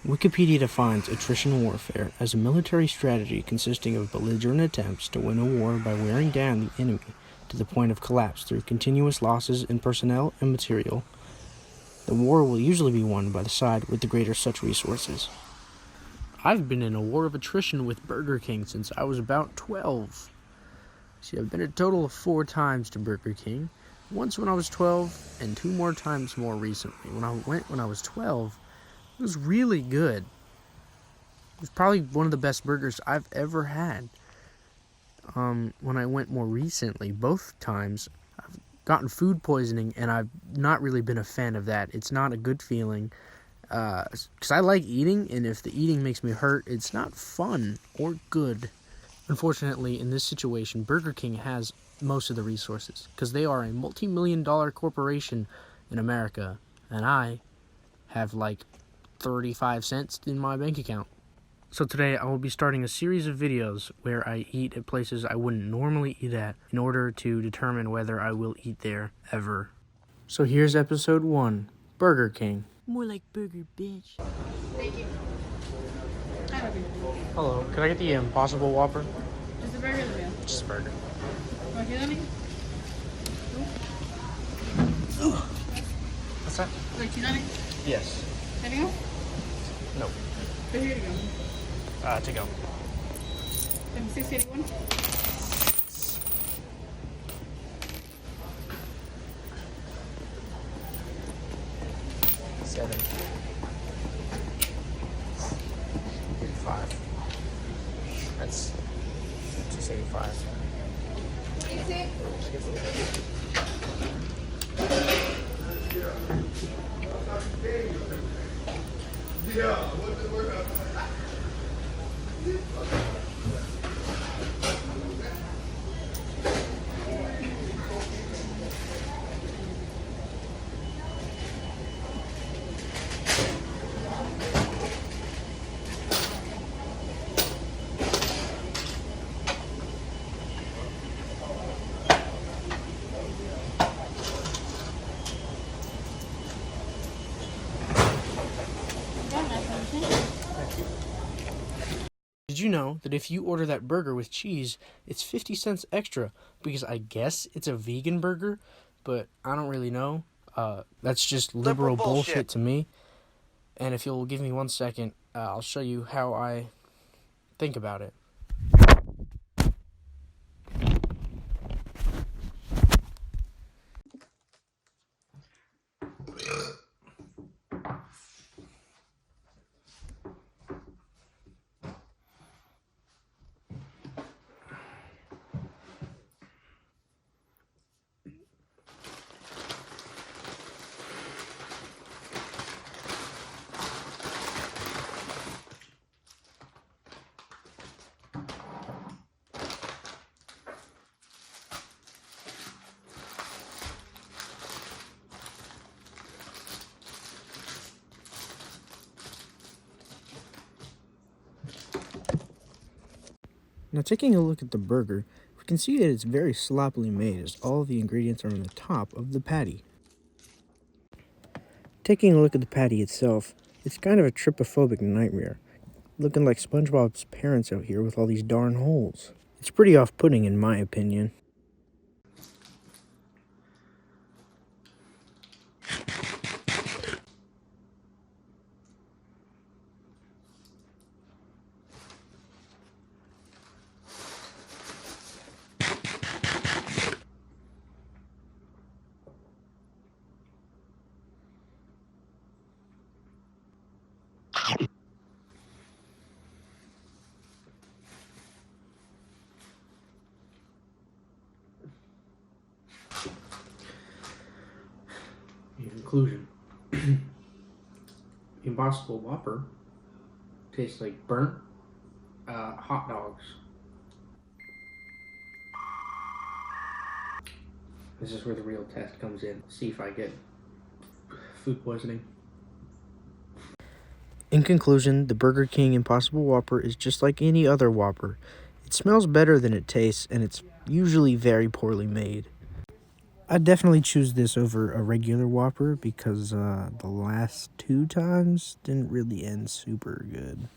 Wikipedia defines attrition warfare as a military strategy consisting of belligerent attempts to win a war by wearing down the enemy to the point of collapse through continuous losses in personnel and material. The war will usually be won by the side with the greater such resources. I've been in a war of attrition with Burger King since I was about 12. See, I've been a total of 4 times to Burger King. Once when I was 12, and 2 more times more recently. When I went when I was 12, it was really good. It was probably one of the best burgers I've ever had. When I went more recently, both times, I've gotten food poisoning, and I've not really been a fan of that. It's not a good feeling, because I like eating, and if the eating makes me hurt, it's not fun or good. Unfortunately, in this situation, Burger King has most of the resources, because they are a multi-million-dollar corporation in America, and I have like 35 cents in my bank account. So today I will be starting a series of videos where I eat at places I wouldn't normally eat at in order to determine whether I will eat there ever. So here's episode 1, Burger King. More like burger, bitch. Thank you. Hello, can I get the Impossible Whopper? Just a burger or the meal? Just a burger. Want to anything? What's that? Like cheese on it? Yes. Anything else? No. So here to go. To go. 681. Seven. 5. That's 685. Did you know that if you order that burger with cheese, it's 50 cents extra? Because I guess it's a vegan burger, but I don't really know. That's just liberal bullshit to me. And if you'll give me 1 second, I'll show you how I think about it. Now, taking a look at the burger, we can see that it's very sloppily made as all of the ingredients are on the top of the patty. Taking a look at the patty itself, it's kind of a trypophobic nightmare, looking like SpongeBob's parents out here with all these darn holes. It's pretty off-putting in my opinion. In conclusion, the Impossible Whopper tastes like burnt hot dogs. This is where the real test comes in. See if I get food poisoning. In conclusion, the Burger King Impossible Whopper is just like any other Whopper. It smells better than it tastes, and it's usually very poorly made. I'd definitely choose this over a regular Whopper because the last 2 times didn't really end super good.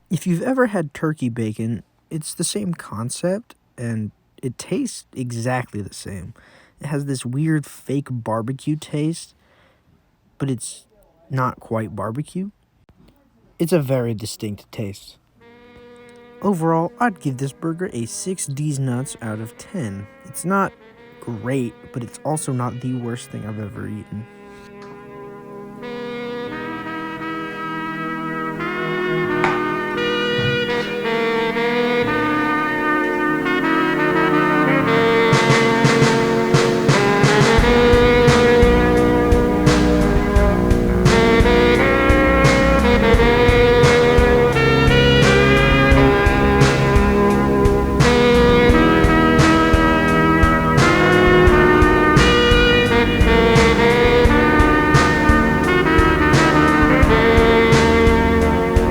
If you've ever had turkey bacon, it's the same concept and it tastes exactly the same. It has this weird fake barbecue taste, but it's not quite barbecue. It's a very distinct taste. Overall, I'd give this burger a 6 D's nuts out of 10. It's not great, but it's also not the worst thing I've ever eaten.